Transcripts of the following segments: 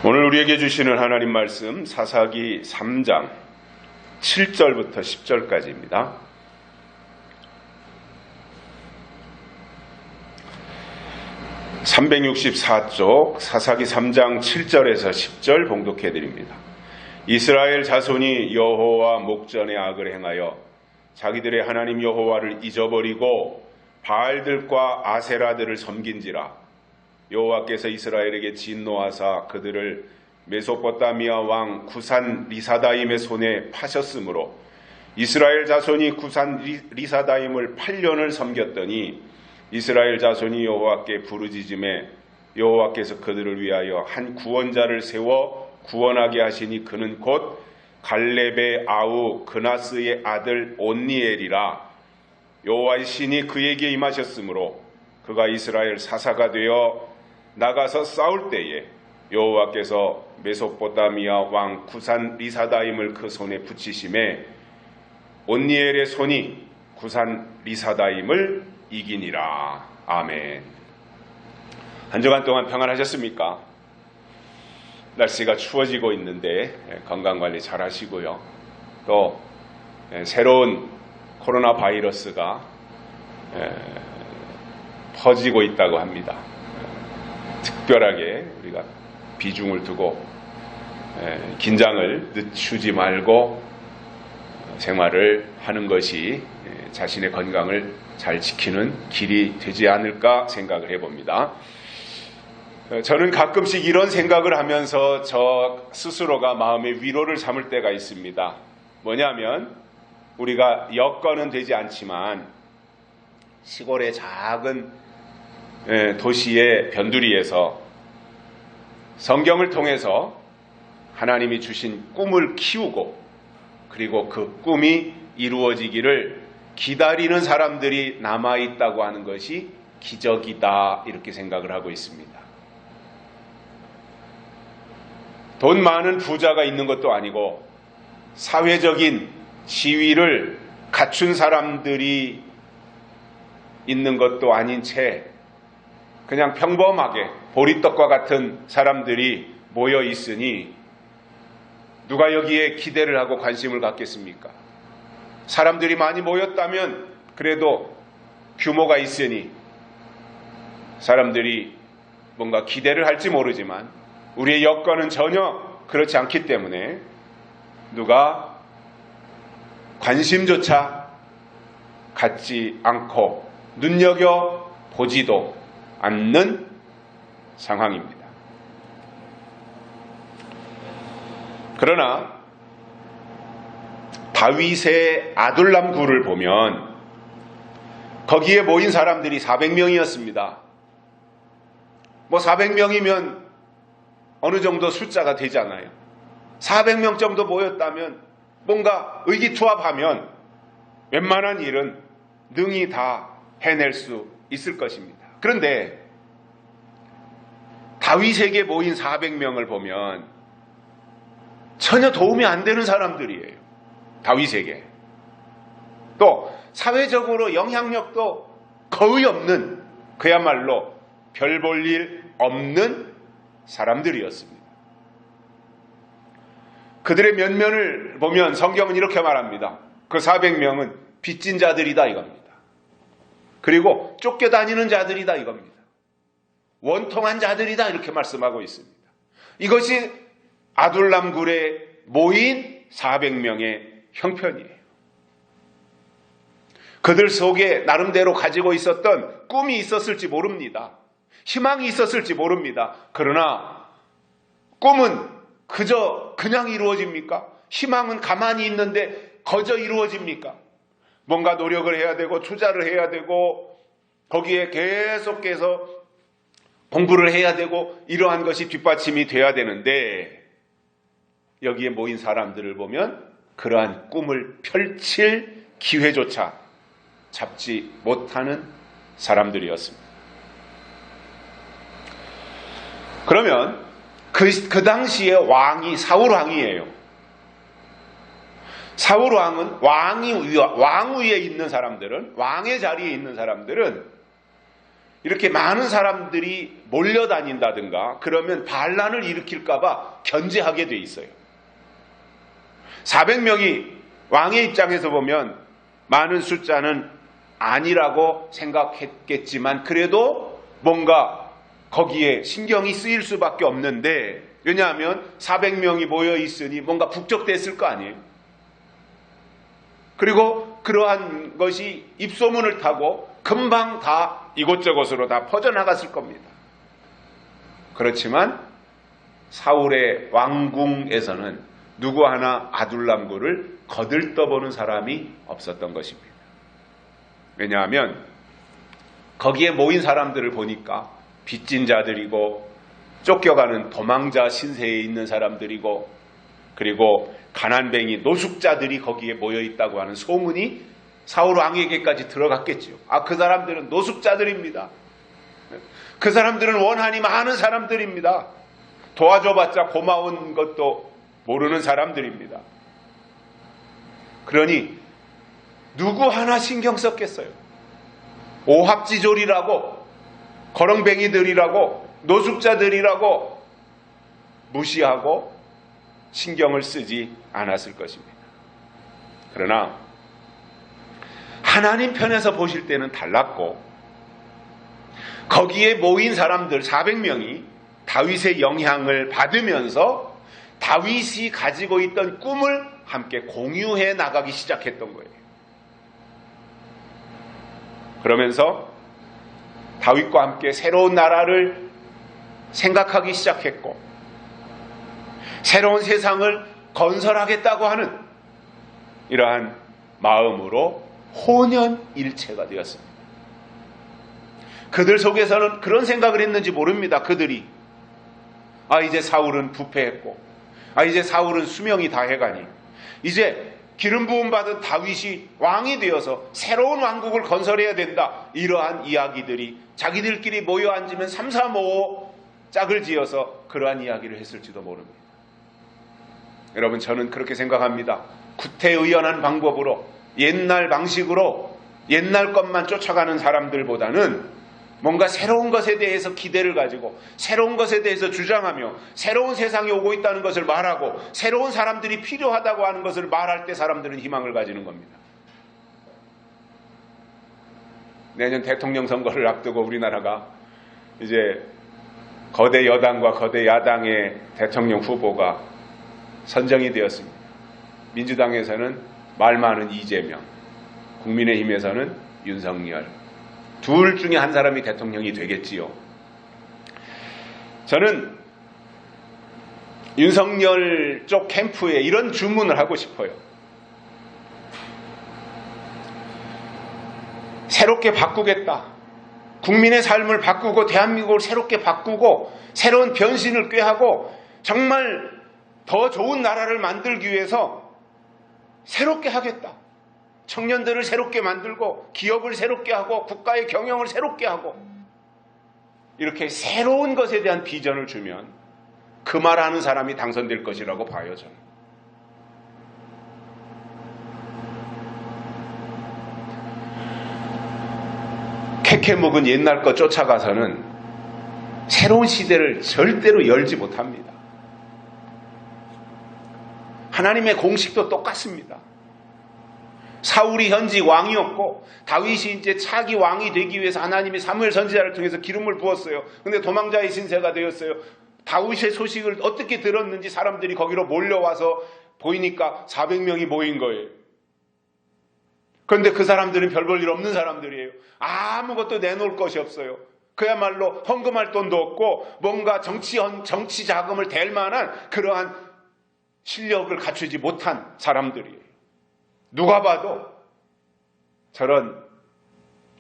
오늘 우리에게 주시는 하나님 말씀 사사기 3장 7절부터 10절까지입니다. (364쪽) 사사기 3장 7절에서 10절 봉독해 드립니다. 이스라엘 자손이 여호와 목전에 악을 행하여 자기들의 하나님 여호와를 잊어버리고 바알들과 아세라들을 섬긴지라. 여호와께서 이스라엘에게 진노하사 그들을 메소포타미아 왕 구산 리사다임의 손에 파셨으므로 이스라엘 자손이 구산 리사다임을 8년을 섬겼더니 이스라엘 자손이 여호와께 부르짖음에 여호와께서 그들을 위하여 한 구원자를 세워 구원하게 하시니 그는 곧 갈렙의 아우 그나스의 아들 온니엘이라. 여호와의 신이 그에게 임하셨으므로 그가 이스라엘 사사가 되어 나가서 싸울 때에 여호와께서 메소포타미아 왕 구산 리사다임을 그 손에 붙이심에 온니엘의 손이 구산 리사다임을 이기니라. 아멘. 한 주간 동안 평안하셨습니까? 날씨가 추워지고 있는데 건강관리 잘 하시고요. 또 새로운 코로나 바이러스가 퍼지고 있다고 합니다. 특별하게 우리가 비중을 두고 긴장을 늦추지 말고 생활을 하는 것이 자신의 건강을 잘 지키는 길이 되지 않을까 생각을 해봅니다. 저는 가끔씩 이런 생각을 하면서 저 스스로가 마음의 위로를 삼을 때가 있습니다. 뭐냐면 우리가 여건은 되지 않지만 시골의 작은 도시의 변두리에서 성경을 통해서 하나님이 주신 꿈을 키우고 그리고 그 꿈이 이루어지기를 기다리는 사람들이 남아있다고 하는 것이 기적이다, 이렇게 생각을 하고 있습니다. 돈 많은 부자가 있는 것도 아니고 사회적인 지위를 갖춘 사람들이 있는 것도 아닌 채 그냥 평범하게 보리떡과 같은 사람들이 모여 있으니 누가 여기에 기대를 하고 관심을 갖겠습니까? 사람들이 많이 모였다면 그래도 규모가 있으니 사람들이 뭔가 기대를 할지 모르지만 우리의 여건은 전혀 그렇지 않기 때문에 누가 관심조차 갖지 않고 눈여겨보지도 않는 상황입니다. 그러나 다윗의 아둘람 굴을 보면 거기에 모인 사람들이 400명이었습니다. 400명이면 어느 정도 숫자가 되잖아요. 400명 정도 모였다면 뭔가 의기투합하면 웬만한 일은 능히 다 해낼 수 있을 것입니다. 그런데 다윗에게 모인 400명을 보면 전혀 도움이 안 되는 사람들이에요. 다윗에게. 또 사회적으로 영향력도 거의 없는, 그야말로 별 볼 일 없는 사람들이었습니다. 그들의 면면을 보면 성경은 이렇게 말합니다. 그 400명은 빚진 자들이다 이겁니다. 그리고 쫓겨다니는 자들이다 이겁니다. 원통한 자들이다 이렇게 말씀하고 있습니다. 이것이 아둘람 굴에 모인 400명의 형편이에요. 그들 속에 나름대로 가지고 있었던 꿈이 있었을지 모릅니다. 희망이 있었을지 모릅니다. 그러나 꿈은 그냥 이루어집니까? 희망은 가만히 있는데 거저 이루어집니까? 뭔가 노력을 해야 되고 투자를 해야 되고 거기에 계속해서 공부를 해야 되고 이러한 것이 뒷받침이 돼야 되는데 여기에 모인 사람들을 보면 그러한 꿈을 펼칠 기회조차 잡지 못하는 사람들이었습니다. 그러면 그 당시에 왕이 사울 왕이에요. 사울 왕은 왕 위에 있는 사람들은, 왕의 자리에 있는 사람들은 이렇게 많은 사람들이 몰려다닌다든가 그러면 반란을 일으킬까봐 견제하게 돼 있어요. 400명이 왕의 입장에서 보면 많은 숫자는 아니라고 생각했겠지만 그래도 뭔가 거기에 신경이 쓰일 수밖에 없는데, 왜냐하면 400명이 모여 있으니 뭔가 북적댔을 거 아니에요. 그리고 그러한 것이 입소문을 타고 금방 다 이곳저곳으로 다 퍼져나갔을 겁니다. 그렇지만 사울의 왕궁에서는 누구 하나 아둘람굴을 거들떠보는 사람이 없었던 것입니다. 왜냐하면 거기에 모인 사람들을 보니까 빚진 자들이고 쫓겨가는 도망자 신세에 있는 사람들이고 그리고 가난뱅이 노숙자들이 거기에 모여 있다고 하는 소문이 사울 왕에게까지 들어갔겠죠. 그 사람들은 노숙자들입니다. 그 사람들은 원한이 많은 사람들입니다. 도와줘봤자 고마운 것도 모르는 사람들입니다. 그러니 누구 하나 신경 썼겠어요. 오합지졸이라고, 거렁뱅이들이라고, 노숙자들이라고 무시하고 신경을 쓰지 않았을 것입니다. 그러나 하나님 편에서 보실 때는 달랐고, 거기에 모인 사람들 400명이 다윗의 영향을 받으면서 다윗이 가지고 있던 꿈을 함께 공유해 나가기 시작했던 거예요. 그러면서 다윗과 함께 새로운 나라를 생각하기 시작했고 새로운 세상을 건설하겠다고 하는 이러한 마음으로 혼연일체가 되었습니다. 그들 속에서는 그런 생각을 했는지 모릅니다. 그들이 이제 사울은 부패했고 이제 사울은 수명이 다해가니 이제 기름 부음 받은 다윗이 왕이 되어서 새로운 왕국을 건설해야 된다. 이러한 이야기들이 자기들끼리 모여 앉으면 3, 4, 5 짝을 지어서 그러한 이야기를 했을지도 모릅니다. 여러분, 저는 그렇게 생각합니다. 구태의연한 방법으로 옛날 방식으로 옛날 것만 쫓아가는 사람들보다는 뭔가 새로운 것에 대해서 기대를 가지고 새로운 것에 대해서 주장하며 새로운 세상이 오고 있다는 것을 말하고 새로운 사람들이 필요하다고 하는 것을 말할 때 사람들은 희망을 가지는 겁니다. 내년 대통령 선거를 앞두고 우리나라가 이제 거대 여당과 거대 야당의 대통령 후보가 선정이 되었습니다. 민주당에서는 말 많은 이재명, 국민의힘에서는 윤석열, 둘 중에 한 사람이 대통령이 되겠지요. 저는 윤석열 쪽 캠프에 이런 주문을 하고 싶어요. 새롭게 바꾸겠다. 국민의 삶을 바꾸고 대한민국을 새롭게 바꾸고 새로운 변신을 꾀하고 정말 더 좋은 나라를 만들기 위해서 새롭게 하겠다. 청년들을 새롭게 만들고 기업을 새롭게 하고 국가의 경영을 새롭게 하고 이렇게 새로운 것에 대한 비전을 주면 그 말하는 사람이 당선될 것이라고 봐요. 저는. 캐캐 묵은 옛날 것 쫓아가서는 새로운 시대를 절대로 열지 못합니다. 하나님의 공식도 똑같습니다. 사울이 현직 왕이었고 다윗이 이제 차기 왕이 되기 위해서 하나님이 사무엘 선지자를 통해서 기름을 부었어요. 근데 도망자의 신세가 되었어요. 다윗의 소식을 어떻게 들었는지 사람들이 거기로 몰려와서 보이니까 400명이 모인 거예요. 그런데 그 사람들은 별 볼 일 없는 사람들이에요. 아무것도 내놓을 것이 없어요. 그야말로 헌금할 돈도 없고 뭔가 정치 자금을 댈 만한 그러한 실력을 갖추지 못한 사람들이에요. 누가 봐도 저런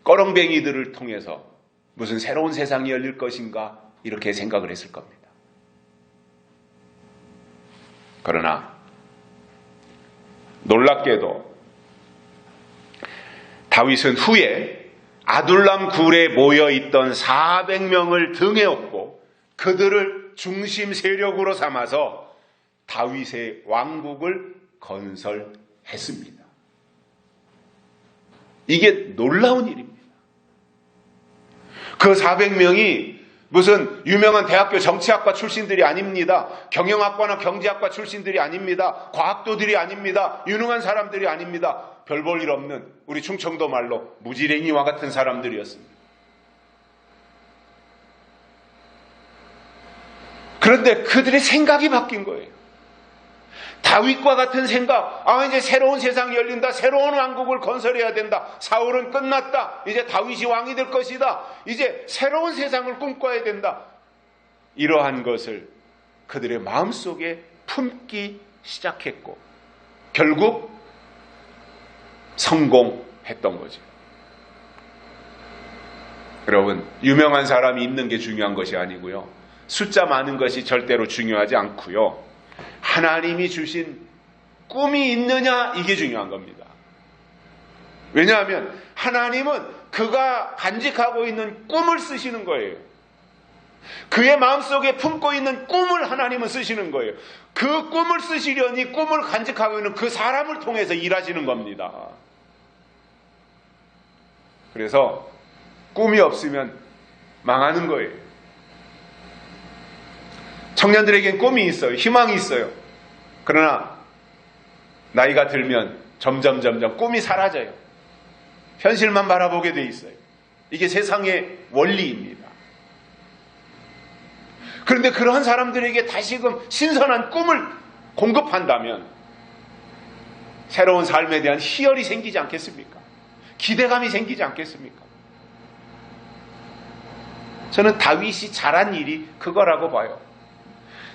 꺼렁뱅이들을 통해서 무슨 새로운 세상이 열릴 것인가 이렇게 생각을 했을 겁니다. 그러나 놀랍게도 다윗은 후에 아둘람 굴에 모여있던 400명을 등에 업고 그들을 중심 세력으로 삼아서 다윗의 왕국을 건설했습니다. 이게 놀라운 일입니다. 그 400명이 무슨 유명한 대학교 정치학과 출신들이 아닙니다. 경영학과나 경제학과 출신들이 아닙니다. 과학도들이 아닙니다. 유능한 사람들이 아닙니다. 별 볼 일 없는 우리 충청도 말로 무지랭이와 같은 사람들이었습니다. 그런데 그들의 생각이 바뀐 거예요. 다윗과 같은 생각, 이제 새로운 세상이 열린다. 새로운 왕국을 건설해야 된다. 사울은 끝났다. 이제 다윗이 왕이 될 것이다. 이제 새로운 세상을 꿈꿔야 된다. 이러한 것을 그들의 마음속에 품기 시작했고 결국 성공했던 거죠. 여러분, 유명한 사람이 있는 게 중요한 것이 아니고요. 숫자 많은 것이 절대로 중요하지 않고요. 하나님이 주신 꿈이 있느냐, 이게 중요한 겁니다. 왜냐하면 하나님은 그가 간직하고 있는 꿈을 쓰시는 거예요. 그의 마음속에 품고 있는 꿈을 하나님은 쓰시는 거예요. 그 꿈을 쓰시려니 꿈을 간직하고 있는 그 사람을 통해서 일하시는 겁니다. 그래서 꿈이 없으면 망하는 거예요. 청년들에겐 꿈이 있어요. 희망이 있어요. 그러나 나이가 들면 점점 꿈이 사라져요. 현실만 바라보게 돼 있어요. 이게 세상의 원리입니다. 그런데 그러한 사람들에게 다시금 신선한 꿈을 공급한다면 새로운 삶에 대한 희열이 생기지 않겠습니까? 기대감이 생기지 않겠습니까? 저는 다윗이 잘한 일이 그거라고 봐요.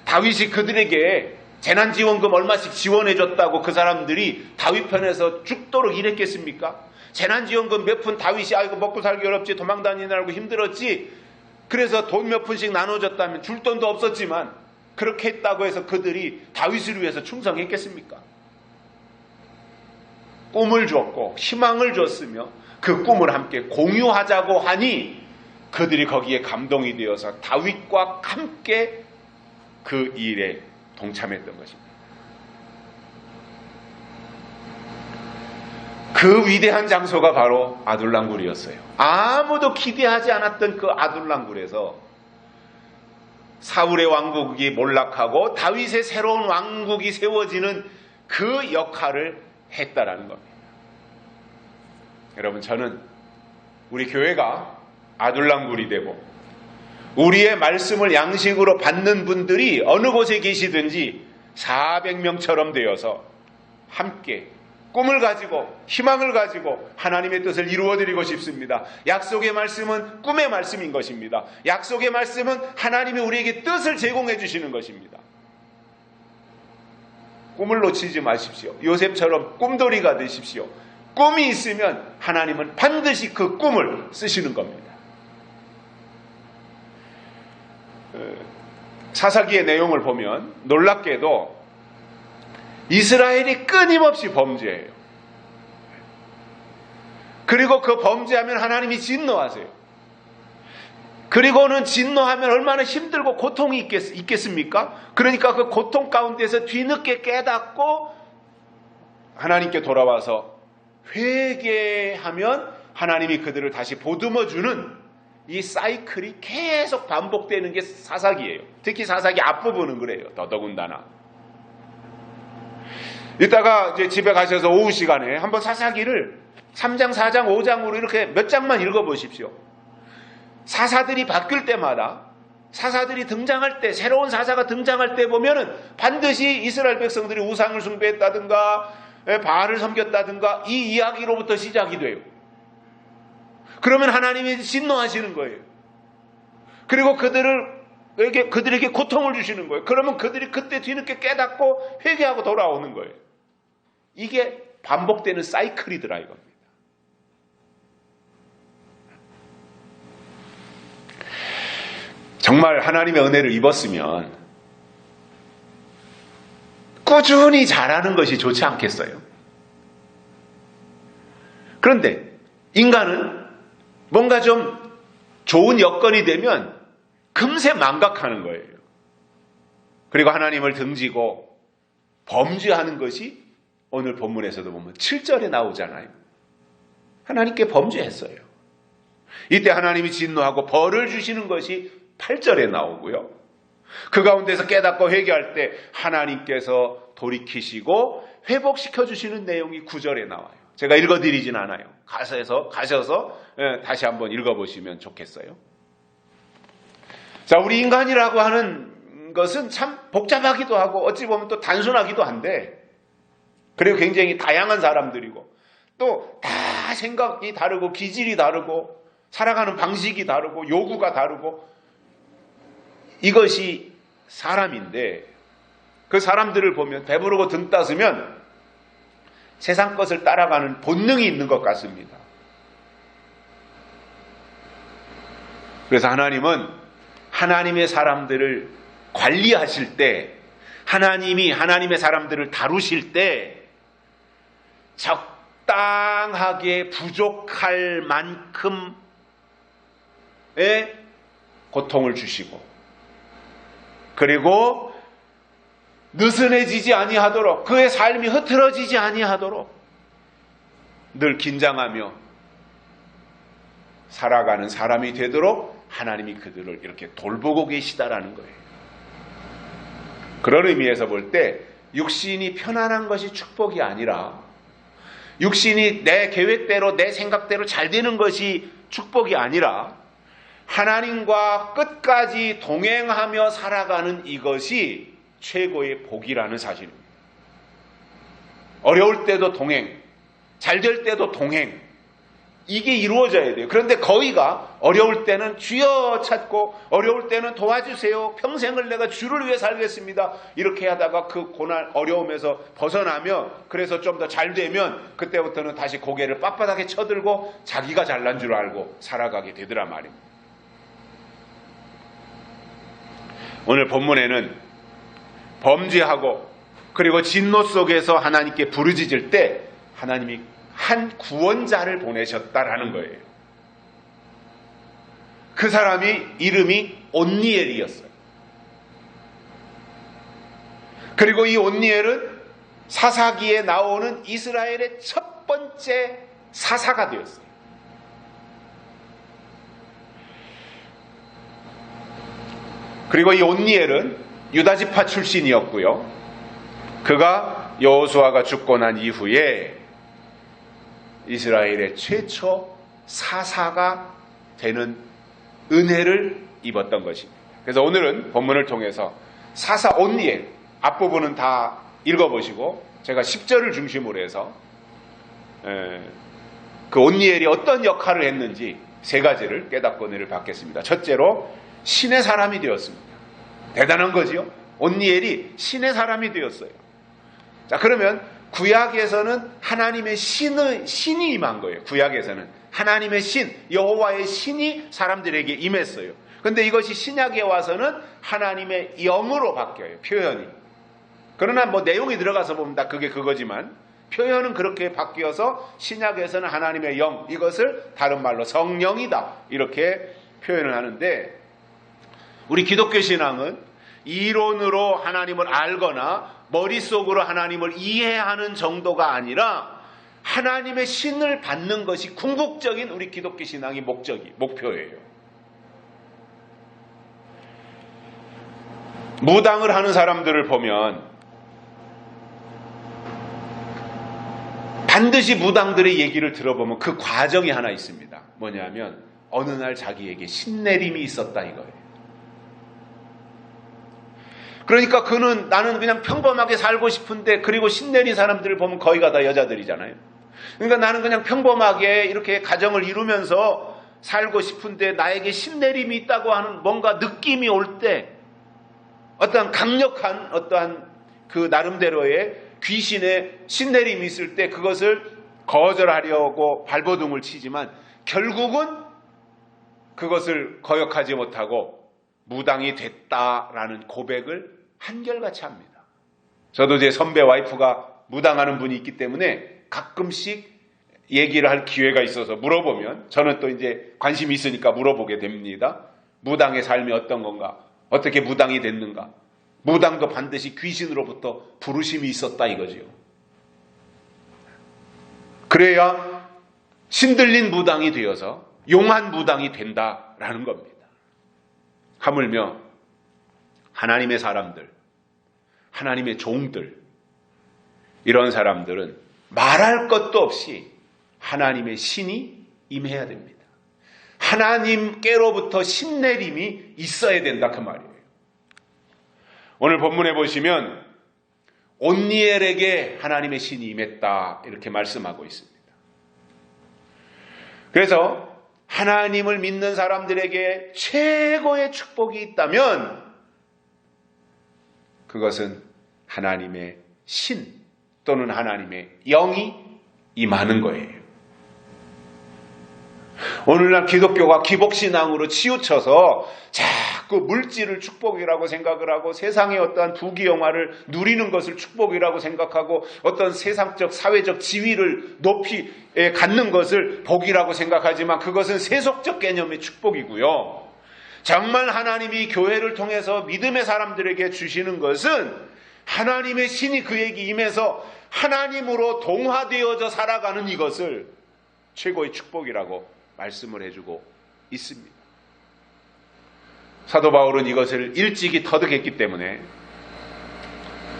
다윗이 그들에게 재난지원금 얼마씩 지원해줬다고 그 사람들이 다윗 편에서 죽도록 일했겠습니까? 재난지원금 몇 푼 다윗이 아이고 먹고 살기 어렵지, 도망다니느라고 힘들었지, 그래서 돈 몇 푼씩 나눠줬다면 줄 돈도 없었지만 그렇게 했다고 해서 그들이 다윗을 위해서 충성했겠습니까? 꿈을 줬고 희망을 줬으며 그 꿈을 함께 공유하자고 하니 그들이 거기에 감동이 되어서 다윗과 함께 그 일에 동참했던 것입니다. 그 위대한 장소가 바로 아둘람굴이었어요. 아무도 기대하지 않았던 그 아둘람굴에서 사울의 왕국이 몰락하고 다윗의 새로운 왕국이 세워지는 그 역할을 했다라는 겁니다. 여러분, 저는 우리 교회가 아둘람굴이 되고 우리의 말씀을 양식으로 받는 분들이 어느 곳에 계시든지 400명처럼 되어서 함께 꿈을 가지고 희망을 가지고 하나님의 뜻을 이루어드리고 싶습니다. 약속의 말씀은 꿈의 말씀인 것입니다. 약속의 말씀은 하나님이 우리에게 뜻을 제공해 주시는 것입니다. 꿈을 놓치지 마십시오. 요셉처럼 꿈돌이가 되십시오. 꿈이 있으면 하나님은 반드시 그 꿈을 쓰시는 겁니다. 사사기의 내용을 보면 놀랍게도 이스라엘이 끊임없이 범죄해요. 그리고 그 범죄하면 하나님이 진노하세요. 그리고는 진노하면 얼마나 힘들고 고통이 있겠습니까? 그러니까 그 고통 가운데서 뒤늦게 깨닫고 하나님께 돌아와서 회개하면 하나님이 그들을 다시 보듬어주는 이 사이클이 계속 반복되는 게 사사기예요. 특히 사사기 앞부분은 그래요. 더더군다나. 이따가 이제 집에 가셔서 오후 시간에 한번 사사기를 3장, 4장, 5장으로 이렇게 몇 장만 읽어보십시오. 사사들이 바뀔 때마다, 사사들이 등장할 때, 새로운 사사가 등장할 때 보면은 반드시 이스라엘 백성들이 우상을 숭배했다든가 바알을 섬겼다든가 이 이야기로부터 시작이 돼요. 그러면 하나님이 진노하시는 거예요. 그리고 그들에게 고통을 주시는 거예요. 그러면 그들이 그때 뒤늦게 깨닫고 회개하고 돌아오는 거예요. 이게 반복되는 사이클이더라 이겁니다. 정말 하나님의 은혜를 입었으면 꾸준히 잘하는 것이 좋지 않겠어요? 그런데 인간은 뭔가 좀 좋은 여건이 되면 금세 망각하는 거예요. 그리고 하나님을 등지고 범죄하는 것이 오늘 본문에서도 보면 7절에 나오잖아요. 하나님께 범죄했어요. 이때 하나님이 진노하고 벌을 주시는 것이 8절에 나오고요. 그 가운데서 깨닫고 회개할 때 하나님께서 돌이키시고 회복시켜 주시는 내용이 9절에 나와요. 제가 읽어드리진 않아요. 가셔서 다시 한번 읽어보시면 좋겠어요. 자, 우리 인간이라고 하는 것은 참 복잡하기도 하고 어찌 보면 또 단순하기도 한데, 그리고 굉장히 다양한 사람들이고 또 다 생각이 다르고 기질이 다르고 살아가는 방식이 다르고 요구가 다르고, 이것이 사람인데 그 사람들을 보면 배부르고 등 따스면 세상 것을 따라가는 본능이 있는 것 같습니다. 그래서 하나님은 하나님의 사람들을 관리하실 때, 하나님이 하나님의 사람들을 다루실 때 적당하게 부족할 만큼의 고통을 주시고, 그리고 느슨해지지 아니하도록, 그의 삶이 흐트러지지 아니하도록 늘 긴장하며 살아가는 사람이 되도록 하나님이 그들을 이렇게 돌보고 계시다라는 거예요. 그런 의미에서 볼 때 육신이 편안한 것이 축복이 아니라, 육신이 내 계획대로 내 생각대로 잘 되는 것이 축복이 아니라, 하나님과 끝까지 동행하며 살아가는 이것이 최고의 복이라는 사실입니다. 어려울 때도 동행, 잘 될 때도 동행, 이게 이루어져야 돼요. 그런데 거의가 어려울 때는 주여 찾고, 어려울 때는 도와주세요, 평생을 내가 주를 위해 살겠습니다, 이렇게 하다가 그 고난 어려움에서 벗어나면, 그래서 좀 더 잘 되면 그때부터는 다시 고개를 빳빳하게 쳐들고 자기가 잘난 줄 알고 살아가게 되더라 말입니다. 오늘 본문에는 범죄하고 그리고 진노 속에서 하나님께 부르짖을 때 하나님이 한 구원자를 보내셨다라는 거예요. 그 사람이 이름이 온니엘이었어요. 그리고 이 온니엘은 사사기에 나오는 이스라엘의 첫 번째 사사가 되었어요. 그리고 이 온니엘은 유다지파 출신이었고요. 그가 여호수아가 죽고 난 이후에 이스라엘의 최초 사사가 되는 은혜를 입었던 것입니다. 그래서 오늘은 본문을 통해서 사사 온니엘, 앞부분은 다 읽어보시고 제가 10절을 중심으로 해서 그 온니엘이 어떤 역할을 했는지 세 가지를 깨닫고 은혜를 받겠습니다. 첫째로 신의 사람이 되었습니다. 대단한 거지요. 온니엘이 신의 사람이 되었어요. 자, 그러면 구약에서는 하나님의 신이 임한 거예요. 구약에서는 하나님의 신, 여호와의 신이 사람들에게 임했어요. 그런데 이것이 신약에 와서는 하나님의 영으로 바뀌어요. 표현이. 그러나 뭐 내용이 들어가서 보면 다 그게 그거지만 표현은 그렇게 바뀌어서 신약에서는 하나님의 영, 이것을 다른 말로 성령이다, 이렇게 표현을 하는데, 우리 기독교 신앙은 이론으로 하나님을 알거나 머릿속으로 하나님을 이해하는 정도가 아니라 하나님의 신을 받는 것이 궁극적인 우리 기독교 신앙의 목표예요. 무당을 하는 사람들을 보면 반드시 무당들의 얘기를 들어보면 그 과정이 하나 있습니다. 뭐냐면 어느 날 자기에게 신내림이 있었다 이거예요. 그러니까 그는 나는 그냥 평범하게 살고 싶은데, 그리고 신내린 사람들을 보면 거의가 다 여자들이잖아요. 그러니까 나는 그냥 평범하게 이렇게 가정을 이루면서 살고 싶은데 나에게 신내림이 있다고 하는 뭔가 느낌이 올 때, 어떠한 강력한 어떠한 그 나름대로의 귀신의 신내림이 있을 때 그것을 거절하려고 발버둥을 치지만 결국은 그것을 거역하지 못하고 무당이 됐다라는 고백을 한결같이 합니다. 저도 제 선배 와이프가 무당하는 분이 있기 때문에 가끔씩 얘기를 할 기회가 있어서 물어보면 저는 또 이제 관심이 있으니까 물어보게 됩니다. 무당의 삶이 어떤 건가? 어떻게 무당이 됐는가? 무당도 반드시 귀신으로부터 부르심이 있었다 이거지요. 그래야 신들린 무당이 되어서 용한 무당이 된다라는 겁니다. 하물며 하나님의 사람들, 하나님의 종들, 이런 사람들은 말할 것도 없이 하나님의 신이 임해야 됩니다. 하나님께로부터 신내림이 있어야 된다 그 말이에요. 오늘 본문에 보시면 온니엘에게 하나님의 신이 임했다 이렇게 말씀하고 있습니다. 그래서 하나님을 믿는 사람들에게 최고의 축복이 있다면 그것은 하나님의 신 또는 하나님의 영이 임하는 거예요. 오늘날 기독교가 기복신앙으로 치우쳐서 자꾸 물질을 축복이라고 생각을 하고 세상의 어떠한 부귀영화를 누리는 것을 축복이라고 생각하고 어떤 세상적 사회적 지위를 높이 갖는 것을 복이라고 생각하지만 그것은 세속적 개념의 축복이고요. 정말 하나님이 교회를 통해서 믿음의 사람들에게 주시는 것은 하나님의 신이 그에게 임해서 하나님으로 동화되어져 살아가는 이것을 최고의 축복이라고 말씀을 해주고 있습니다. 사도 바울은 이것을 일찍이 터득했기 때문에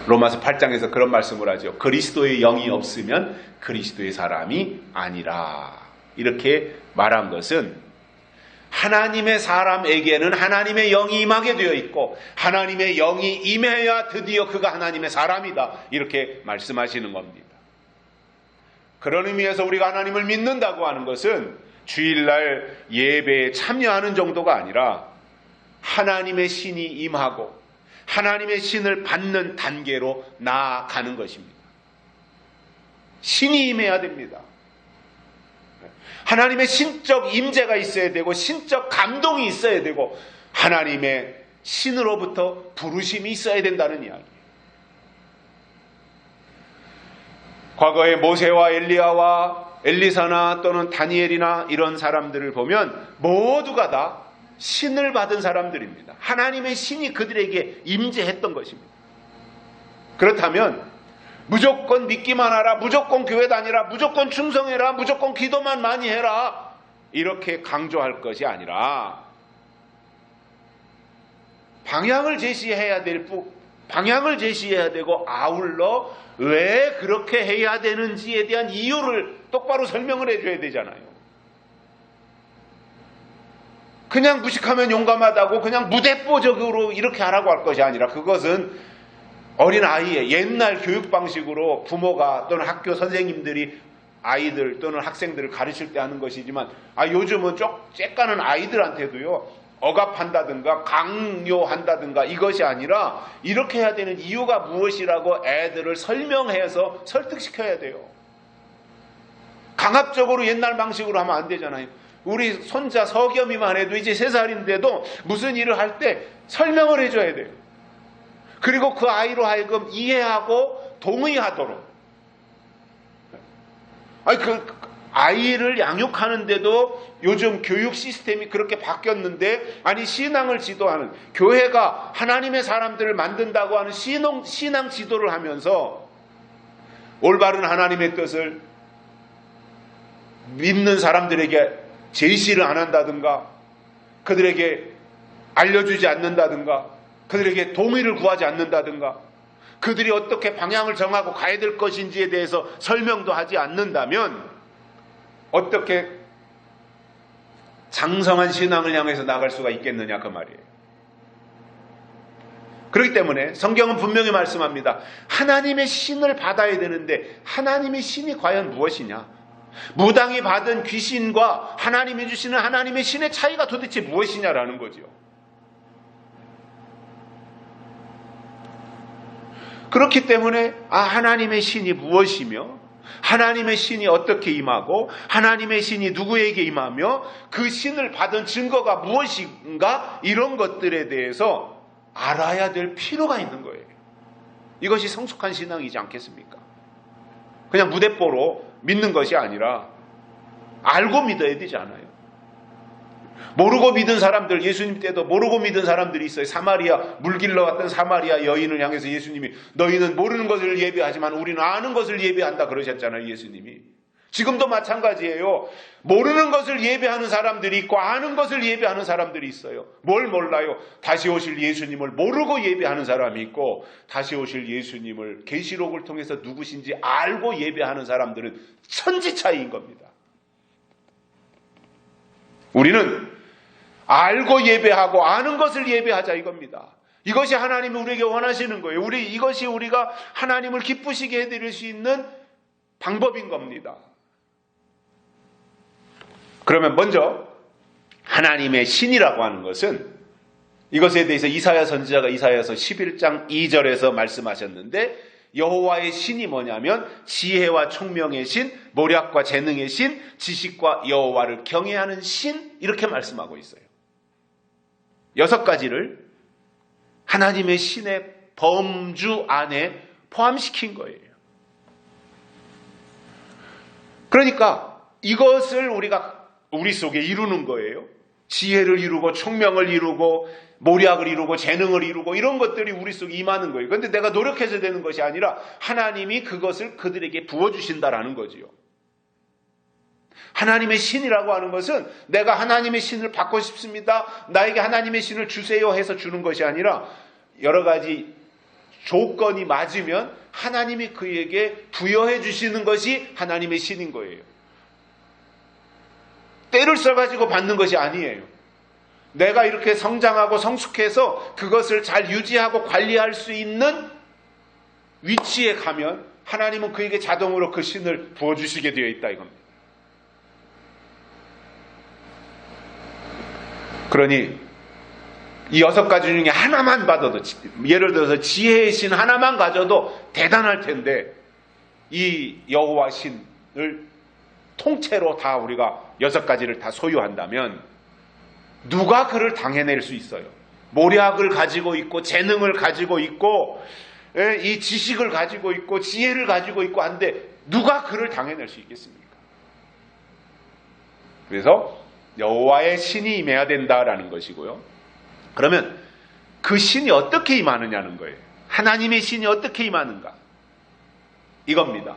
로마서 8장에서 그런 말씀을 하죠. 그리스도의 영이 없으면 그리스도의 사람이 아니라 이렇게 말한 것은 하나님의 사람에게는 하나님의 영이 임하게 되어 있고 하나님의 영이 임해야 드디어 그가 하나님의 사람이다 이렇게 말씀하시는 겁니다. 그런 의미에서 우리가 하나님을 믿는다고 하는 것은 주일날 예배에 참여하는 정도가 아니라 하나님의 신이 임하고 하나님의 신을 받는 단계로 나아가는 것입니다. 신이 임해야 됩니다. 하나님의 신적 임재가 있어야 되고 신적 감동이 있어야 되고 하나님의 신으로부터 부르심이 있어야 된다는 이야기예요. 과거에 모세와 엘리야와 엘리사나 또는 다니엘이나 이런 사람들을 보면 모두가 다 신을 받은 사람들입니다. 하나님의 신이 그들에게 임재했던 것입니다. 그렇다면 무조건 믿기만 하라, 무조건 교회 다니라, 무조건 충성해라, 무조건 기도만 많이 해라 이렇게 강조할 것이 아니라 방향을 제시해야 되고 아울러 왜 그렇게 해야 되는지에 대한 이유를 똑바로 설명을 해줘야 되잖아요. 그냥 무식하면 용감하다고 그냥 무대뽀적으로 이렇게 하라고 할 것이 아니라 그것은 어린 아이의 옛날 교육 방식으로 부모가 또는 학교 선생님들이 아이들 또는 학생들을 가르칠 때 하는 것이지만 요즘은 쬐까는 아이들한테도요 억압한다든가 강요한다든가 이것이 아니라 이렇게 해야 되는 이유가 무엇이라고 애들을 설명해서 설득시켜야 돼요. 강압적으로 옛날 방식으로 하면 안 되잖아요. 우리 손자 서겸이만 해도 이제 3살인데도 무슨 일을 할 때 설명을 해줘야 돼요. 그리고 그 아이로 하여금 이해하고 동의하도록. 아이를 양육하는데도 요즘 교육 시스템이 그렇게 바뀌었는데 신앙을 지도하는 교회가 하나님의 사람들을 만든다고 하는 신앙 지도를 하면서 올바른 하나님의 뜻을 믿는 사람들에게 제시를 안 한다든가 그들에게 알려주지 않는다든가 그들에게 동의를 구하지 않는다든가 그들이 어떻게 방향을 정하고 가야 될 것인지에 대해서 설명도 하지 않는다면 어떻게 장성한 신앙을 향해서 나갈 수가 있겠느냐 그 말이에요. 그렇기 때문에 성경은 분명히 말씀합니다. 하나님의 신을 받아야 되는데 하나님의 신이 과연 무엇이냐? 무당이 받은 귀신과 하나님이 주시는 하나님의 신의 차이가 도대체 무엇이냐라는 거죠. 그렇기 때문에 하나님의 신이 무엇이며 하나님의 신이 어떻게 임하고 하나님의 신이 누구에게 임하며 그 신을 받은 증거가 무엇인가 이런 것들에 대해서 알아야 될 필요가 있는 거예요. 이것이 성숙한 신앙이지 않겠습니까? 그냥 무대뽀로 믿는 것이 아니라 알고 믿어야 되지 않아요? 모르고 믿은 사람들, 예수님 때도 모르고 믿은 사람들이 있어요. 물 길러 왔던 사마리아 여인을 향해서 예수님이 너희는 모르는 것을 예배하지만 우리는 아는 것을 예배한다 그러셨잖아요. 예수님이. 지금도 마찬가지예요. 모르는 것을 예배하는 사람들이 있고 아는 것을 예배하는 사람들이 있어요. 뭘 몰라요? 다시 오실 예수님을 모르고 예배하는 사람이 있고 다시 오실 예수님을 계시록을 통해서 누구신지 알고 예배하는 사람들은 천지 차이인 겁니다. 우리는 알고 예배하고 아는 것을 예배하자 이겁니다. 이것이 하나님이 우리에게 원하시는 거예요. 이것이 우리가 하나님을 기쁘시게 해드릴 수 있는 방법인 겁니다. 그러면 먼저 하나님의 신이라고 하는 것은 이것에 대해서 이사야 선지자가 이사야서 11장 2절에서 말씀하셨는데 여호와의 신이 뭐냐면 지혜와 총명의 신, 모략과 재능의 신, 지식과 여호와를 경외하는 신 이렇게 말씀하고 있어요. 6가지를 하나님의 신의 범주 안에 포함시킨 거예요. 그러니까 이것을 우리 속에 이루는 거예요. 지혜를 이루고 총명을 이루고 모략을 이루고 재능을 이루고 이런 것들이 우리 속에 임하는 거예요. 그런데 내가 노력해서 되는 것이 아니라 하나님이 그것을 그들에게 부어주신다라는 거지요. 하나님의 신이라고 하는 것은 내가 하나님의 신을 받고 싶습니다. 나에게 하나님의 신을 주세요 해서 주는 것이 아니라 여러 가지 조건이 맞으면 하나님이 그에게 부여해 주시는 것이 하나님의 신인 거예요. 때를 써가지고 받는 것이 아니에요. 내가 이렇게 성장하고 성숙해서 그것을 잘 유지하고 관리할 수 있는 위치에 가면 하나님은 그에게 자동으로 그 신을 부어주시게 되어 있다 이겁니다. 그러니 이 6가지 중에 하나만 받아도, 예를 들어서 지혜의 신 하나만 가져도 대단할 텐데 이 여호와 신을 통째로 다 우리가 6가지를 다 소유한다면 누가 그를 당해낼 수 있어요? 모략을 가지고 있고 재능을 가지고 있고 이 지식을 가지고 있고 지혜를 가지고 있고 한데 누가 그를 당해낼 수 있겠습니까? 그래서 여호와의 신이 임해야 된다라는 것이고요. 그러면 그 신이 어떻게 임하느냐는 거예요. 하나님의 신이 어떻게 임하는가? 이겁니다.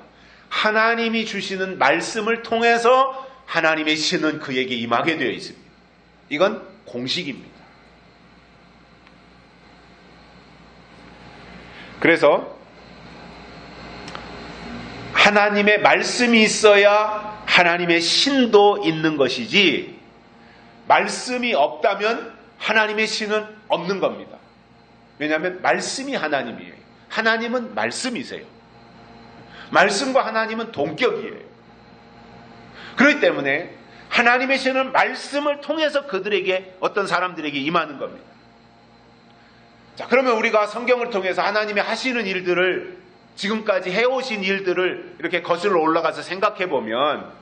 하나님이 주시는 말씀을 통해서 하나님의 신은 그에게 임하게 되어 있습니다. 이건 공식입니다. 그래서 하나님의 말씀이 있어야 하나님의 신도 있는 것이지 말씀이 없다면 하나님의 신은 없는 겁니다. 왜냐하면 말씀이 하나님이에요. 하나님은 말씀이세요. 말씀과 하나님은 동격이에요. 그렇기 때문에 하나님의 신은 말씀을 통해서 그들에게 어떤 사람들에게 임하는 겁니다. 자, 그러면 우리가 성경을 통해서 하나님이 하시는 일들을 지금까지 해오신 일들을 이렇게 거슬러 올라가서 생각해 보면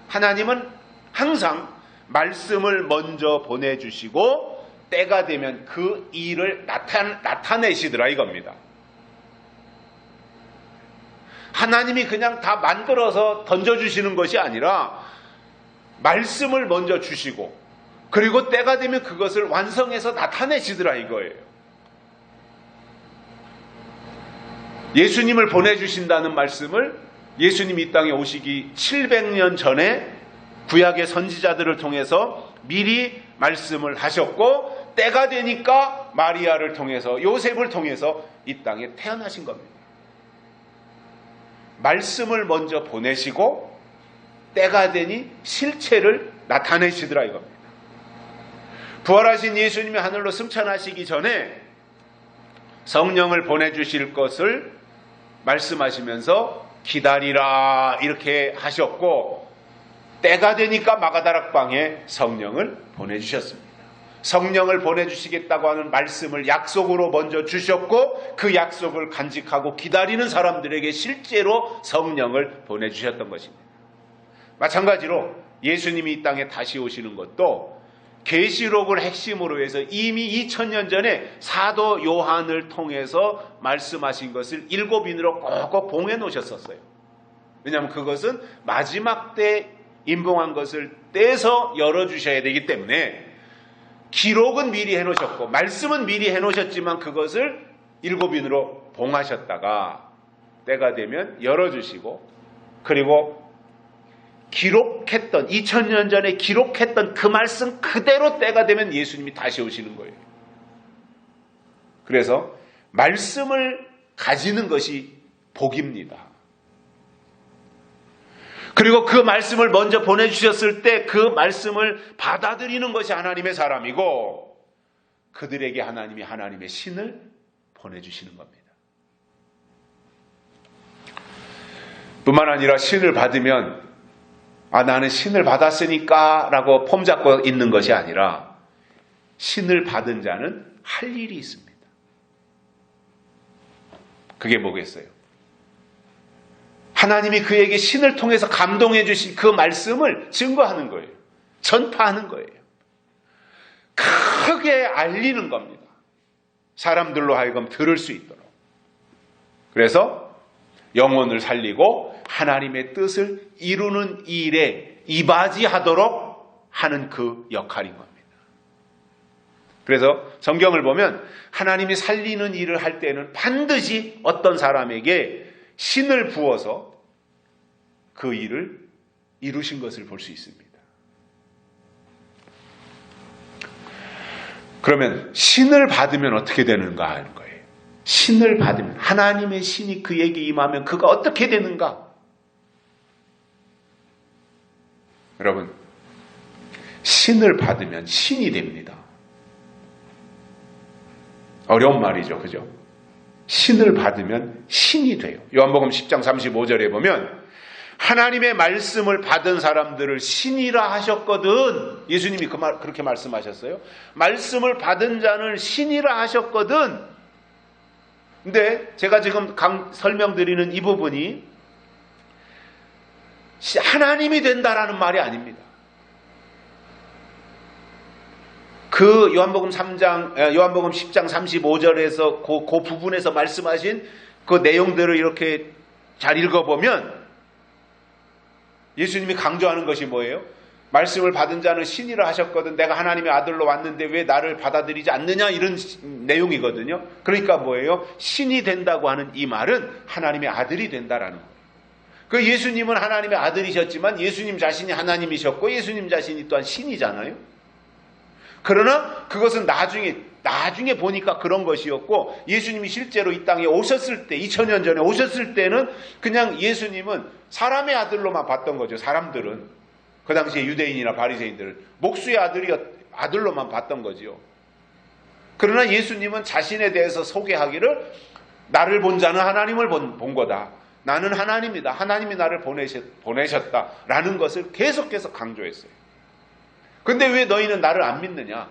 하나님은 항상 말씀을 먼저 보내주시고 때가 되면 그 일을 나타내시더라 이겁니다. 하나님이 그냥 다 만들어서 던져주시는 것이 아니라 말씀을 먼저 주시고 그리고 때가 되면 그것을 완성해서 나타내시더라 이거예요. 예수님을 보내주신다는 말씀을 예수님이 이 땅에 오시기 700년 전에 구약의 선지자들을 통해서 미리 말씀을 하셨고 때가 되니까 마리아를 통해서 요셉을 통해서 이 땅에 태어나신 겁니다. 말씀을 먼저 보내시고 때가 되니 실체를 나타내시더라 이겁니다. 부활하신 예수님이 하늘로 승천하시기 전에 성령을 보내주실 것을 말씀하시면서 기다리라 이렇게 하셨고 때가 되니까 마가다락방에 성령을 보내주셨습니다. 성령을 보내주시겠다고 하는 말씀을 약속으로 먼저 주셨고 그 약속을 간직하고 기다리는 사람들에게 실제로 성령을 보내주셨던 것입니다. 마찬가지로 예수님이 이 땅에 다시 오시는 것도 계시록을 핵심으로 해서 이미 2000년 전에 사도 요한을 통해서 말씀하신 것을 7인으로 꼭꼭 봉해 놓으셨었어요. 왜냐하면 그것은 마지막 때 임봉한 것을 떼서 열어주셔야 되기 때문에 기록은 미리 해놓으셨고 말씀은 미리 해놓으셨지만 그것을 7인으로 봉하셨다가 때가 되면 열어주시고 그리고 기록했던 2000년 전에 기록했던 그 말씀 그대로 때가 되면 예수님이 다시 오시는 거예요. 그래서 말씀을 가지는 것이 복입니다. 그리고 그 말씀을 먼저 보내주셨을 때 그 말씀을 받아들이는 것이 하나님의 사람이고 그들에게 하나님이 하나님의 신을 보내주시는 겁니다. 뿐만 아니라 신을 받으면 나는 신을 받았으니까 라고 폼 잡고 있는 것이 아니라 신을 받은 자는 할 일이 있습니다. 그게 뭐겠어요? 하나님이 그에게 신을 통해서 감동해 주신 그 말씀을 증거하는 거예요. 전파하는 거예요. 크게 알리는 겁니다. 사람들로 하여금 들을 수 있도록. 그래서 영혼을 살리고 하나님의 뜻을 이루는 일에 이바지하도록 하는 그 역할인 겁니다. 그래서 성경을 보면 하나님이 살리는 일을 할 때는 반드시 어떤 사람에게 신을 부어서 그 일을 이루신 것을 볼 수 있습니다. 그러면 신을 받으면 어떻게 되는가 하는 거예요. 신을 받으면 하나님의 신이 그에게 임하면 그가 어떻게 되는가? 여러분, 신을 받으면 신이 됩니다. 어려운 말이죠. 그죠? 신을 받으면 신이 돼요. 요한복음 10장 35절에 보면 하나님의 말씀을 받은 사람들을 신이라 하셨거든. 예수님이 그렇게 말씀하셨어요. 말씀을 받은 자는 신이라 하셨거든. 근데 제가 지금 설명드리는 이 부분이 하나님이 된다라는 말이 아닙니다. 그 요한복음 10장 35절에서 그 부분에서 말씀하신 그 내용들을 이렇게 잘 읽어보면 예수님이 강조하는 것이 뭐예요? 말씀을 받은 자는 신이라 하셨거든. 내가 하나님의 아들로 왔는데 왜 나를 받아들이지 않느냐? 이런 내용이거든요. 그러니까 뭐예요? 신이 된다고 하는 이 말은 하나님의 아들이 된다라는 거예요. 그 예수님은 하나님의 아들이셨지만 예수님 자신이 하나님이셨고 예수님 자신이 또한 신이잖아요. 그러나 그것은 나중에 보니까 그런 것이었고 예수님이 실제로 이 땅에 오셨을 때 2000년 전에 오셨을 때는 그냥 예수님은 사람의 아들로만 봤던 거죠. 사람들은 그 당시에 유대인이나 바리새인들은 목수의 아들로만 봤던 거지요. 그러나 예수님은 자신에 대해서 소개하기를 나를 본 자는 하나님을 본 거다. 나는 하나님이다. 하나님이 나를 보내셨다라는 것을 계속해서 강조했어요. 근데 왜 너희는 나를 안 믿느냐?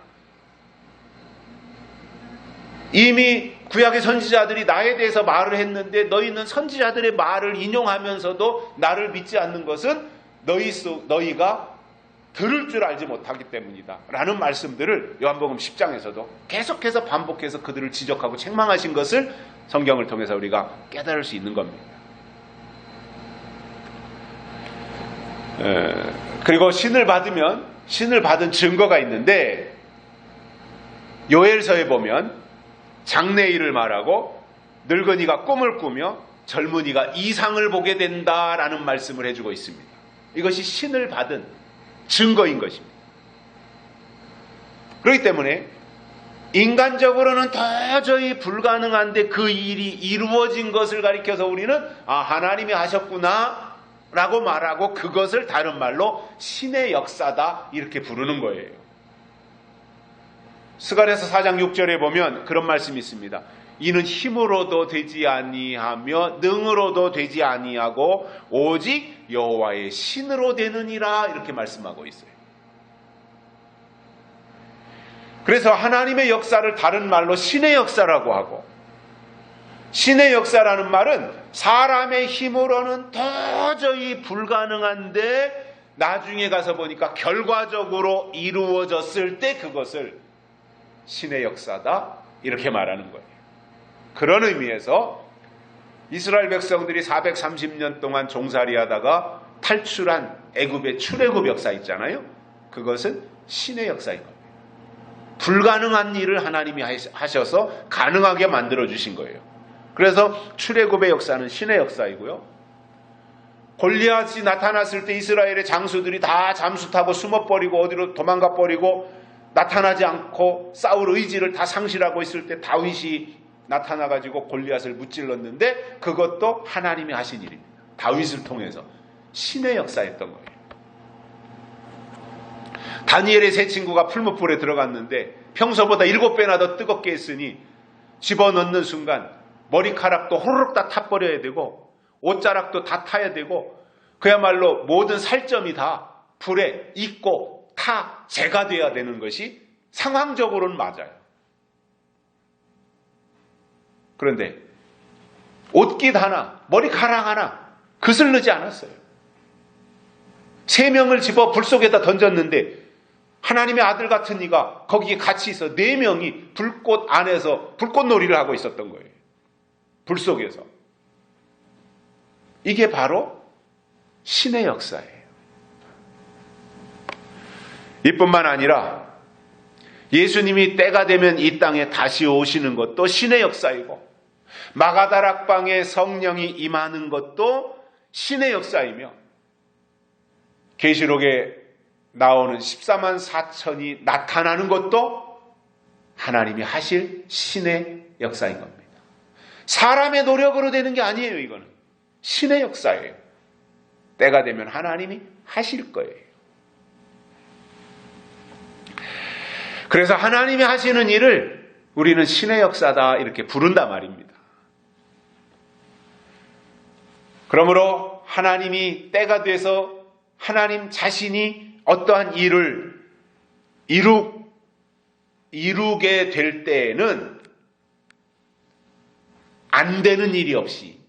이미 구약의 선지자들이 나에 대해서 말을 했는데 너희는 선지자들의 말을 인용하면서도 나를 믿지 않는 것은 너희가 들을 줄 알지 못하기 때문이다 라는 말씀들을 요한복음 10장에서도 계속해서 반복해서 그들을 지적하고 책망하신 것을 성경을 통해서 우리가 깨달을 수 있는 겁니다. 그리고 신을 받은 증거가 있는데 요엘서에 보면 장래일을 말하고 늙은이가 꿈을 꾸며 젊은이가 이상을 보게 된다라는 말씀을 해주고 있습니다. 이것이 신을 받은 증거인 것입니다. 그렇기 때문에 인간적으로는 도저히 불가능한데 그 일이 이루어진 것을 가리켜서 우리는 하나님이 하셨구나 라고 말하고 그것을 다른 말로 신의 역사다 이렇게 부르는 거예요. 스가랴서 4장 6절에 보면 그런 말씀이 있습니다. 이는 힘으로도 되지 아니하며 능으로도 되지 아니하고 오직 여호와의 신으로 되느니라 이렇게 말씀하고 있어요. 그래서 하나님의 역사를 다른 말로 신의 역사라고 하고 신의 역사라는 말은 사람의 힘으로는 도저히 불가능한데 나중에 가서 보니까 결과적으로 이루어졌을 때 그것을 신의 역사다 이렇게 말하는 거예요. 그런 의미에서 이스라엘 백성들이 430년 동안 종살이 하다가 탈출한 애굽의 출애굽 역사 있잖아요. 그것은 신의 역사인 겁니다. 불가능한 일을 하나님이 하셔서 가능하게 만들어 주신 거예요. 그래서 출애굽의 역사는 신의 역사이고요. 골리앗이 나타났을 때 이스라엘의 장수들이 다 잠수 타고 숨어버리고 어디로 도망가버리고 나타나지 않고 싸울 의지를 다 상실하고 있을 때 다윗이 나타나가지고 골리앗을 무찔렀는데 그것도 하나님이 하신 일입니다. 다윗을 통해서 신의 역사였던 거예요. 다니엘의 세 친구가 풀무불에 들어갔는데 평소보다 7배나 더 뜨겁게 했으니 집어넣는 순간 머리카락도 호로록 다 타버려야 되고 옷자락도 다 타야 되고 그야말로 모든 살점이 다 불에 익고 타 재가 돼야 되는 것이 상황적으로는 맞아요. 그런데 옷깃 하나, 머리카락 하나 그슬르지 않았어요. 3명을 집어 불 속에다 던졌는데 하나님의 아들 같은 이가 거기에 같이 있어 4명이 불꽃 안에서 불꽃놀이를 하고 있었던 거예요. 불 속에서. 이게 바로 신의 역사예요. 이뿐만 아니라 예수님이 때가 되면 이 땅에 다시 오시는 것도 신의 역사이고 마가다락방에 성령이 임하는 것도 신의 역사이며 계시록에 나오는 14만 4천이 나타나는 것도 하나님이 하실 신의 역사인 겁니다. 사람의 노력으로 되는 게 아니에요. 이거는 신의 역사예요. 때가 되면 하나님이 하실 거예요. 그래서 하나님이 하시는 일을 우리는 신의 역사다 이렇게 부른단 말입니다. 그러므로 하나님이 때가 돼서 하나님 자신이 어떠한 일을 이루게 될 때에는 안 되는 일이 없이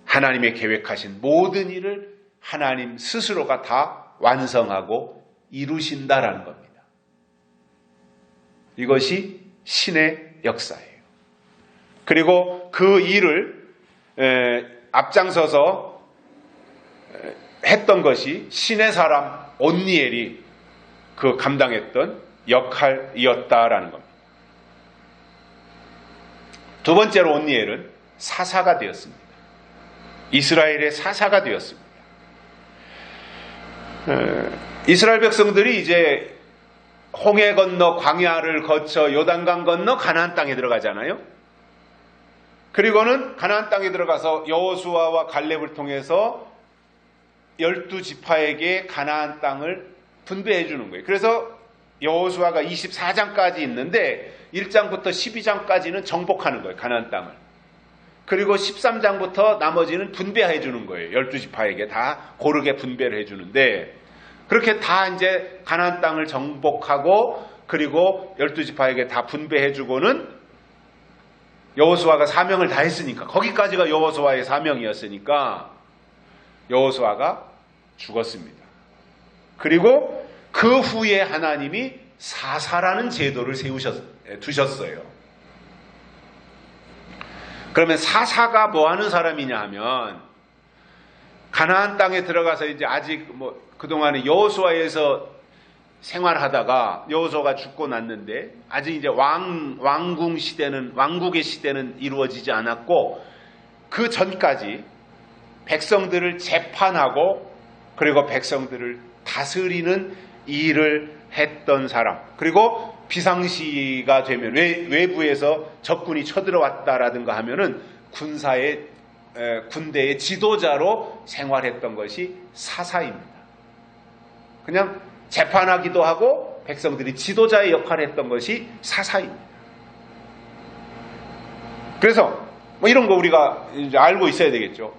하나님의 계획하신 모든 일을 하나님 스스로가 다 완성하고 이루신다라는 겁니다. 이것이 신의 역사예요. 그리고 그 일을 앞장서서 했던 것이 신의 사람 온니엘이 그 감당했던 역할이었다라는 겁니다. 두 번째로 온니엘은 사사가 되었습니다. 이스라엘의 사사가 되었습니다. 이스라엘 백성들이 이제 홍해 건너 광야를 거쳐 요단강 건너 가나안 땅에 들어가잖아요. 그리고는 가나안 땅에 들어가서 여호수아와 갈렙을 통해서 12지파에게 가나안 땅을 분배해 주는 거예요. 그래서 여호수아가 24장까지 있는데 1장부터 12장까지는 정복하는 거예요. 가나안 땅을. 그리고 13장부터 나머지는 분배해 주는 거예요. 12지파에게 다 고르게 분배를 해 주는데 그렇게 다 이제 가나안 땅을 정복하고 그리고 12지파에게 다 분배해 주고는 여호수아가 사명을 다 했으니까 거기까지가 여호수아의 사명이었으니까 여호수아가 죽었습니다. 그리고 그 후에 하나님이 사사라는 제도를 두셨어요. 그러면 사사가 뭐 하는 사람이냐 하면 가나안 땅에 들어가서 이제 아직 그동안에 여호수아에서 생활하다가 여호수아가 죽고 났는데 아직 이제 왕국의 시대는 이루어지지 않았고 그 전까지 백성들을 재판하고 그리고 백성들을 다스리는 일을 했던 사람, 그리고 비상시가 되면 외부에서 적군이 쳐들어왔다라든가 하면은 군대의 지도자로 생활했던 것이 사사입니다. 그냥 재판하기도 하고 백성들이 지도자의 역할을 했던 것이 사사입니다. 그래서 이런 거 우리가 이제 알고 있어야 되겠죠.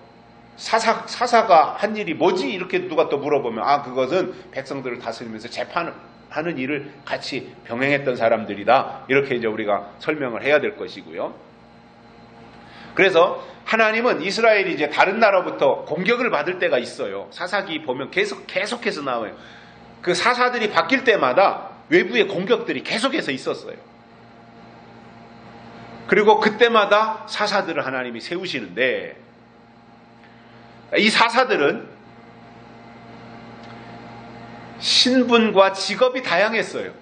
사사가 한 일이 뭐지? 이렇게 누가 또 물어보면 그것은 백성들을 다스리면서 재판하는 일을 같이 병행했던 사람들이다. 이렇게 이제 우리가 설명을 해야 될 것이고요. 그래서 하나님은 이스라엘이 이제 다른 나라부터 공격을 받을 때가 있어요. 사사기 보면 계속해서 나와요. 그 사사들이 바뀔 때마다 외부의 공격들이 계속해서 있었어요. 그리고 그때마다 사사들을 하나님이 세우시는데 이 사사들은 신분과 직업이 다양했어요.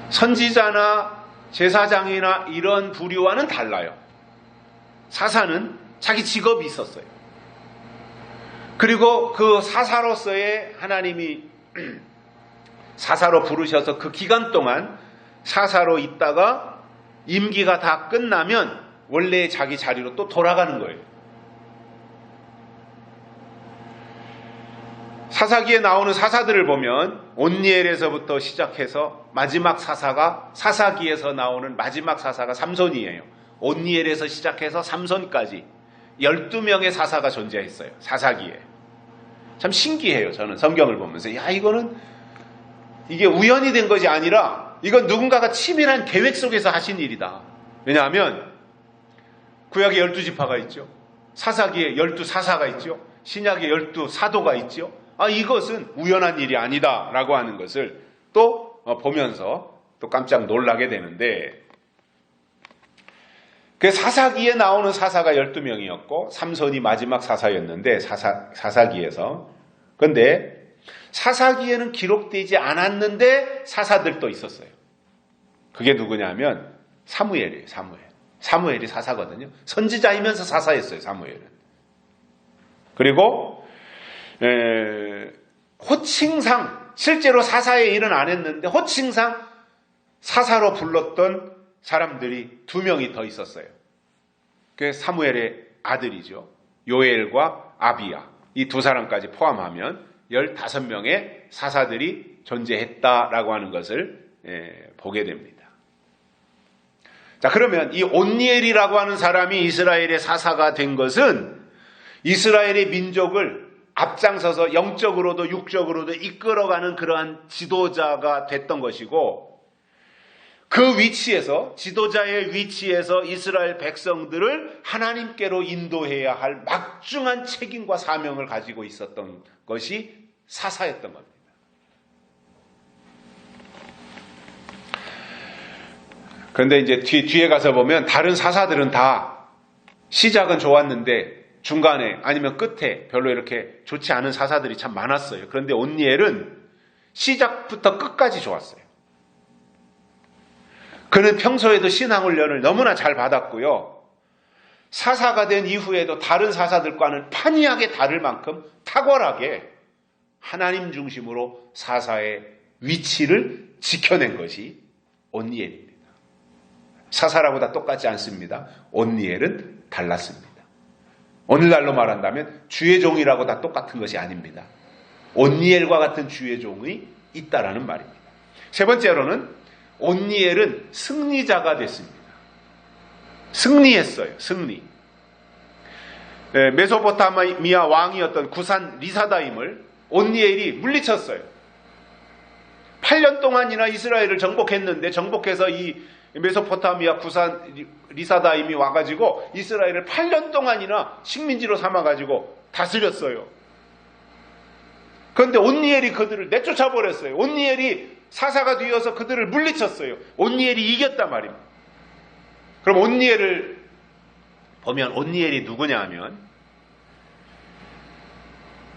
선지자나 제사장이나 이런 부류와는 달라요. 사사는 자기 직업이 있었어요. 그리고 그 사사로서의 하나님이 사사로 부르셔서 그 기간 동안 사사로 있다가 임기가 다 끝나면 원래의 자기 자리로 또 돌아가는 거예요. 사사기에 나오는 사사들을 보면 온니엘에서부터 시작해서 마지막 사사가 사사기에서 나오는 마지막 사사가 삼손이에요. 온니엘에서 시작해서 삼손까지 12명의 사사가 존재했어요. 사사기에. 참 신기해요. 저는 성경을 보면서 이게 우연이 된 것이 아니라 이건 누군가가 치밀한 계획 속에서 하신 일이다. 왜냐하면 구약에 12지파가 있죠. 사사기에 12사사가 있죠. 신약에 12사도가 있죠. 이것은 우연한 일이 아니다 라고 하는 것을 또 보면서 또 깜짝 놀라게 되는데, 그 사사기에 나오는 사사가 12명이었고 삼손이 마지막 사사였는데 사사기에서. 그런데 사사기에는 기록되지 않았는데 사사들도 있었어요. 그게 누구냐면 사무엘이에요. 사무엘이 사사거든요. 선지자이면서 사사였어요. 사무엘은. 그리고 호칭상 실제로 사사의 일은 안 했는데 호칭상 사사로 불렀던 사람들이 2명이 더 있었어요. 그게 사무엘의 아들이죠. 요엘과 아비야. 이 2사람까지 포함하면 15명의 사사들이 존재했다라고 하는 것을 보게 됩니다. 자, 그러면 이 온니엘이라고 하는 사람이 이스라엘의 사사가 된 것은 이스라엘의 민족을 앞장서서 영적으로도 육적으로도 이끌어가는 그러한 지도자가 됐던 것이고, 그 위치에서, 지도자의 위치에서 이스라엘 백성들을 하나님께로 인도해야 할 막중한 책임과 사명을 가지고 있었던 것이 사사였던 겁니다. 그런데 이제 뒤에 가서 보면 다른 사사들은 다 시작은 좋았는데 중간에 아니면 끝에 별로 이렇게 좋지 않은 사사들이 참 많았어요. 그런데 온니엘은 시작부터 끝까지 좋았어요. 그는 평소에도 신앙훈련을 너무나 잘 받았고요. 사사가 된 이후에도 다른 사사들과는 판이하게 다를 만큼 탁월하게 하나님 중심으로 사사의 위치를 지켜낸 것이 온니엘입니다. 사사라고 다 똑같지 않습니다. 온니엘은 달랐습니다. 오늘날로 말한다면 주의 종이라고 다 똑같은 것이 아닙니다. 온니엘과 같은 주의 종이 있다라는 말입니다. 세 번째로는 온니엘은 승리자가 됐습니다. 승리했어요. 승리. 메소포타미아 왕이었던 구산 리사다임을 온니엘이 물리쳤어요. 8년 동안이나 이스라엘을 정복했는데, 정복해서 이 메소포타미아 구산 리사다임이 와가지고 이스라엘을 8년 동안이나 식민지로 삼아가지고 다스렸어요. 그런데 온니엘이 그들을 내쫓아버렸어요. 온니엘이 사사가 되어서 그들을 물리쳤어요. 온니엘이 이겼단 말입니다. 그럼 온니엘을 보면 온니엘이 누구냐 하면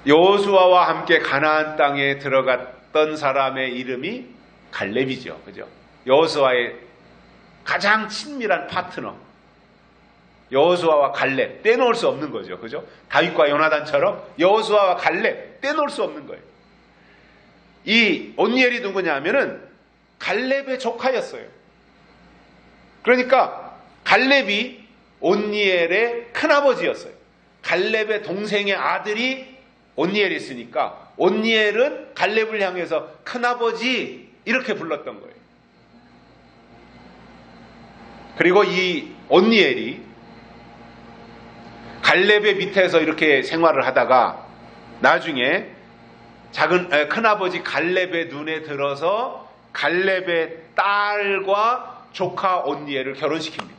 여호수아와 함께 가나안 땅에 들어갔던 사람의 이름이 갈렙이죠. 그죠? 여호수아의 가장 친밀한 파트너. 여호수아와 갈렙 떼놓을 수 없는 거죠. 그죠? 다윗과 요나단처럼 여호수아와 갈렙 떼놓을 수 없는 거예요. 이 온니엘이 누구냐 하면은 갈렙의 조카였어요. 그러니까 갈렙이 온니엘의 큰아버지였어요. 갈렙의 동생의 아들이 온니엘이었으니까 온니엘은 갈렙을 향해서 큰아버지 이렇게 불렀던 거예요. 그리고 이 온니엘이 갈렙의 밑에서 이렇게 생활을 하다가 나중에 큰아버지 갈렙의 눈에 들어서 갈렙의 딸과 조카 온니엘을 결혼시킵니다.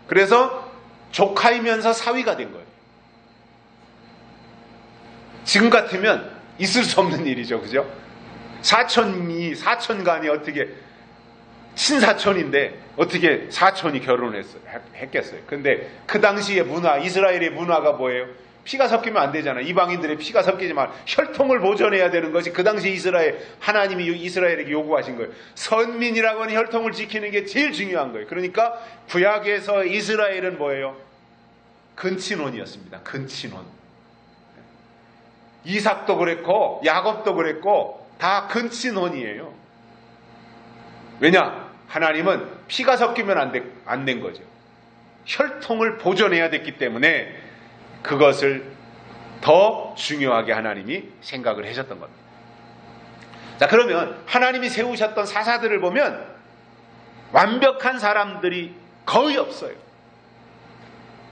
그래서 조카이면서 사위가 된 거예요. 지금 같으면 있을 수 없는 일이죠. 그죠? 사촌간이 어떻게, 친사촌인데 어떻게 사촌이 했겠어요. 근데 그 당시의 문화, 이스라엘의 문화가 뭐예요? 피가 섞이면 안 되잖아요. 이방인들의 피가 섞이지만 혈통을 보존해야 되는 것이 그 당시 이스라엘, 하나님이 이스라엘에게 요구하신 거예요. 선민이라고 하는 혈통을 지키는 게 제일 중요한 거예요. 그러니까 구약에서 이스라엘은 뭐예요? 근친혼이었습니다. 근친혼. 이삭도 그랬고 야곱도 그랬고 다 근친혼이에요. 왜냐? 하나님은 피가 섞이면 안 된 거죠. 혈통을 보존해야 됐기 때문에 그것을 더 중요하게 하나님이 생각을 하셨던 겁니다. 자, 그러면 하나님이 세우셨던 사사들을 보면 완벽한 사람들이 거의 없어요.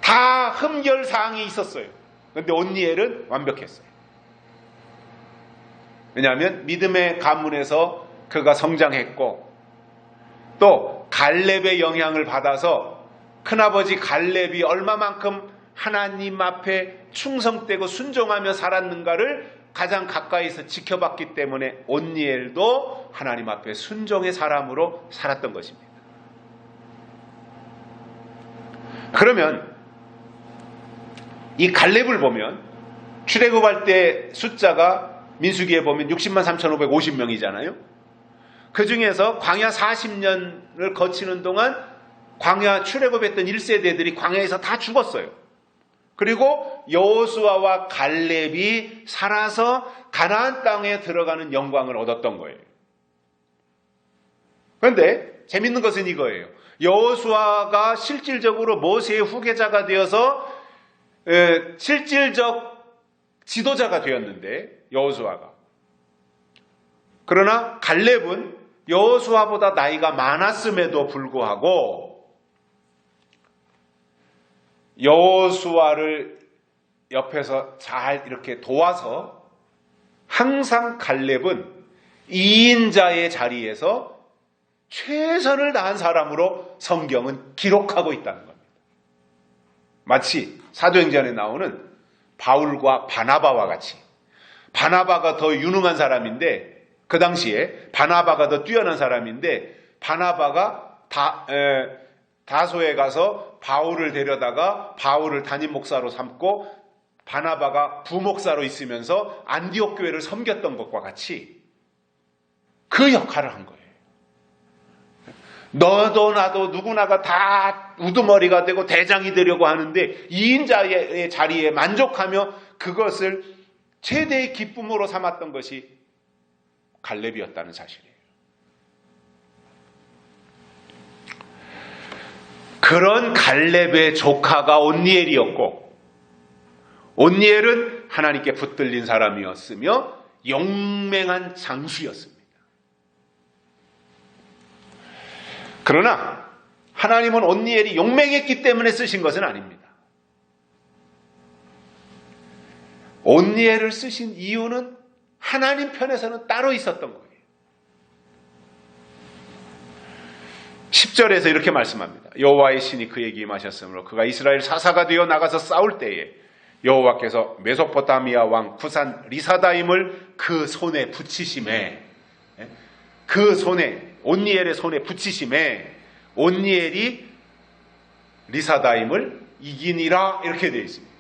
다 흠결사항이 있었어요. 그런데 온니엘은 완벽했어요. 왜냐하면 믿음의 가문에서 그가 성장했고 또 갈렙의 영향을 받아서 큰아버지 갈렙이 얼마만큼 하나님 앞에 충성되고 순종하며 살았는가를 가장 가까이서 지켜봤기 때문에 온니엘도 하나님 앞에 순종의 사람으로 살았던 것입니다. 그러면 이 갈렙을 보면 출애굽할 때 숫자가 민수기에 보면 60만 3,550명이잖아요. 그 중에서 광야 40년을 거치는 동안 광야 출애굽했던 1세대들이 광야에서 다 죽었어요. 그리고 여호수아와 갈렙이 살아서 가나안 땅에 들어가는 영광을 얻었던 거예요. 그런데 재밌는 것은 이거예요. 여호수아가 실질적으로 모세의 후계자가 되어서 실질적 지도자가 되었는데 여호수아가, 그러나 갈렙은 여호수아보다 나이가 많았음에도 불구하고 여호수아를 옆에서 잘 이렇게 도와서 항상 갈렙은 2인자의 자리에서 최선을 다한 사람으로 성경은 기록하고 있다는 겁니다. 마치 사도행전에 나오는 바울과 바나바와 같이, 바나바가 더 유능한 사람인데, 그 당시에 바나바가 더 뛰어난 사람인데, 바나바가 다소에 가서 바울을 데려다가 바울을 담임 목사로 삼고 바나바가 부목사로 있으면서 안디옥 교회를 섬겼던 것과 같이 그 역할을 한 거예요. 너도 나도 누구나가 다 우두머리가 되고 대장이 되려고 하는데 2인자의 자리에 만족하며 그것을 최대의 기쁨으로 삼았던 것이 갈렙이었다는 사실이에요. 그런 갈렙의 조카가 온니엘이었고, 온니엘은 하나님께 붙들린 사람이었으며 용맹한 장수였습니다. 그러나 하나님은 온니엘이 용맹했기 때문에 쓰신 것은 아닙니다. 온니엘을 쓰신 이유는 하나님 편에서는 따로 있었던 거예요. 10절에서 이렇게 말씀합니다. 여호와의 신이 그에게 임하셨으므로 그가 이스라엘 사사가 되어 나가서 싸울 때에 여호와께서 메소포타미아 왕 구산 리사다임을 그 손에 붙이심에, 그 손에, 온니엘의 손에 붙이심에 온니엘이 리사다임을 이기니라, 이렇게 되어 있습니다.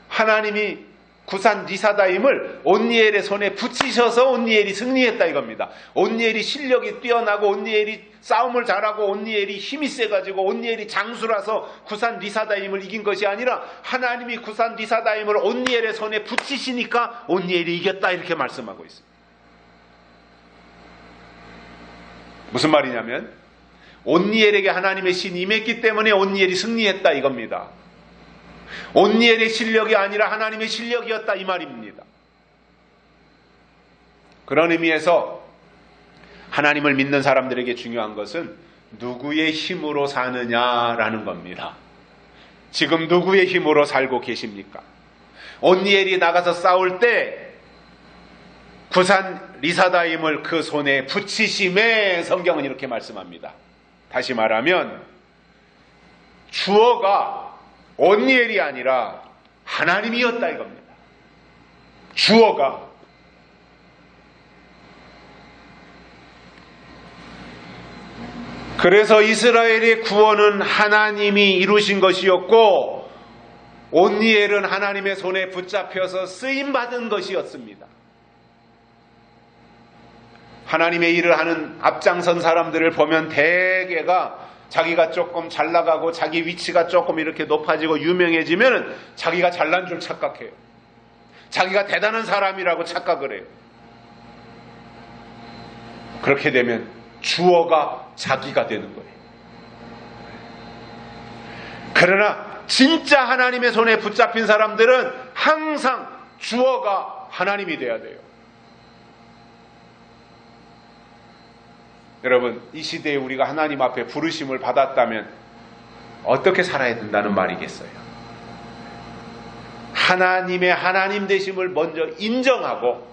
하나님이 구산 리사다임을 온니엘의 손에 붙이셔서 온니엘이 승리했다 이겁니다. 온니엘이 실력이 뛰어나고 온니엘이 싸움을 잘하고 온니엘이 힘이 세가지고 온니엘이 장수라서 구산 리사다임을 이긴 것이 아니라 하나님이 구산 리사다임을 온니엘의 손에 붙이시니까 온니엘이 이겼다, 이렇게 말씀하고 있습니다. 무슨 말이냐면 온니엘에게 하나님의 신이 임했기 때문에 온니엘이 승리했다 이겁니다. 온니엘의 실력이 아니라 하나님의 실력이었다 이 말입니다. 그런 의미에서 하나님을 믿는 사람들에게 중요한 것은 누구의 힘으로 사느냐라는 겁니다. 지금 누구의 힘으로 살고 계십니까? 온니엘이 나가서 싸울 때 구산 리사다임을 그 손에 붙이심에 성경은 이렇게 말씀합니다. 다시 말하면 주어가 온니엘이 아니라 하나님이었다 이겁니다. 주어가. 그래서 이스라엘의 구원은 하나님이 이루신 것이었고 온니엘은 하나님의 손에 붙잡혀서 쓰임받은 것이었습니다. 하나님의 일을 하는 앞장선 사람들을 보면 대개가 자기가 조금 잘 나가고 자기 위치가 조금 이렇게 높아지고 유명해지면 자기가 잘난 줄 착각해요. 자기가 대단한 사람이라고 착각을 해요. 그렇게 되면 주어가 자기가 되는 거예요. 그러나 진짜 하나님의 손에 붙잡힌 사람들은 항상 주어가 하나님이 돼야 돼요. 여러분, 이 시대에 우리가 하나님 앞에 부르심을 받았다면 어떻게 살아야 된다는 말이겠어요? 하나님의 하나님 되심을 먼저 인정하고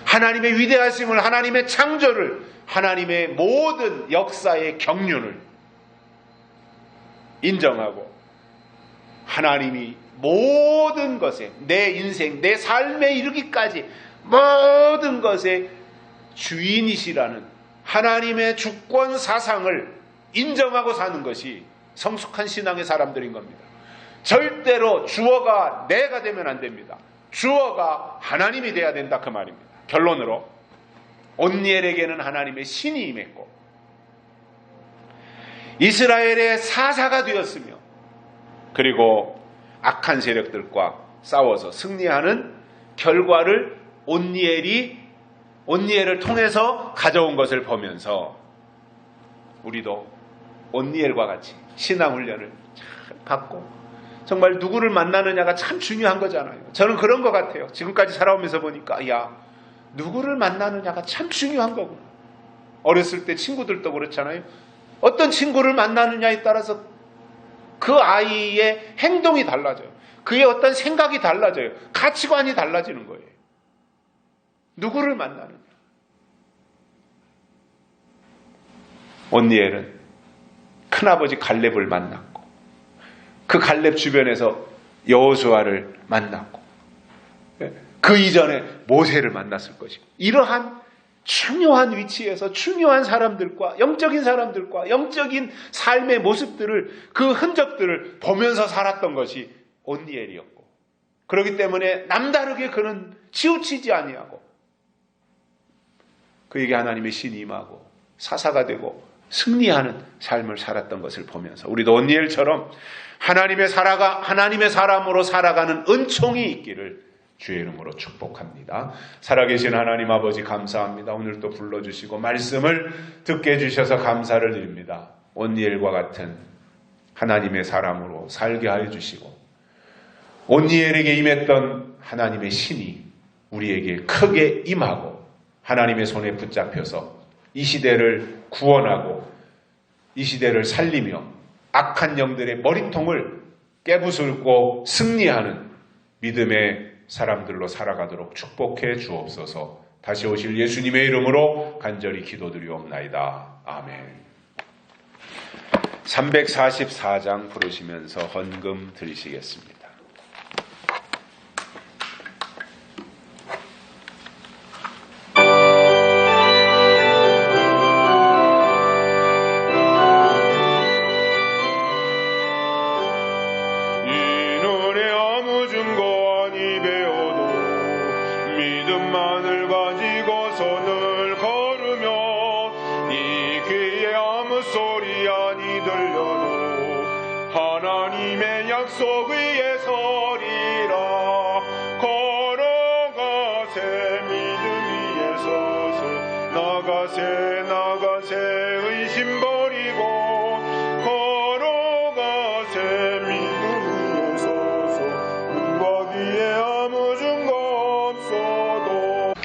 하나님의 위대하심을, 하나님의 창조를, 하나님의 모든 역사의 경륜을 인정하고 하나님이 모든 것에, 내 인생, 내 삶에 이르기까지 모든 것의 주인이시라는 하나님의 주권 사상을 인정하고 사는 것이 성숙한 신앙의 사람들인 겁니다. 절대로 주어가 내가 되면 안 됩니다. 주어가 하나님이 돼야 된다, 그 말입니다. 결론으로 온니엘에게는 하나님의 신이 임했고 이스라엘의 사사가 되었으며 그리고 악한 세력들과 싸워서 승리하는 결과를 온니엘을 통해서 가져온 것을 보면서 우리도 온니엘과 같이 신앙훈련을 받고 정말 누구를 만나느냐가 참 중요한 거잖아요. 저는 그런 것 같아요. 지금까지 살아오면서 보니까 누구를 만나느냐가 참 중요한 거구나. 어렸을 때 친구들도 그렇잖아요. 어떤 친구를 만나느냐에 따라서 그 아이의 행동이 달라져요. 그의 어떤 생각이 달라져요. 가치관이 달라지는 거예요. 누구를 만나느냐. 온니엘은 큰아버지 갈렙을 만났고 그 갈렙 주변에서 여호수아를 만났고 그 이전에 모세를 만났을 것이고 이러한 중요한 위치에서 중요한 사람들과 영적인 삶의 모습들을 그 흔적들을 보면서 살았던 것이 온니엘이었고 그렇기 때문에 남다르게 그는 치우치지 아니하고 그에게 하나님의 신이 임하고 사사가 되고 승리하는 삶을 살았던 것을 보면서 우리도 온니엘처럼 하나님의 사람으로 살아가는 은총이 있기를 주의 이름으로 축복합니다. 살아계신 하나님 아버지 감사합니다. 오늘 또 불러주시고 말씀을 듣게 해주셔서 감사를 드립니다. 온니엘과 같은 하나님의 사람으로 살게 하여 주시고 온니엘에게 임했던 하나님의 신이 우리에게 크게 임하고 하나님의 손에 붙잡혀서 이 시대를 구원하고 이 시대를 살리며 악한 영들의 머리통을 깨부수고 승리하는 믿음의 사람들로 살아가도록 축복해 주옵소서. 다시 오실 예수님의 이름으로 간절히 기도드리옵나이다. 아멘. 344장 부르시면서 헌금 드리시겠습니다. 믿음만을 가지고서 늘 걸으며 이 귀에 아무 소리 아니 들려도 하나님의 약속 위에 서리라. 걸어가세 믿음 위에 서서 나가세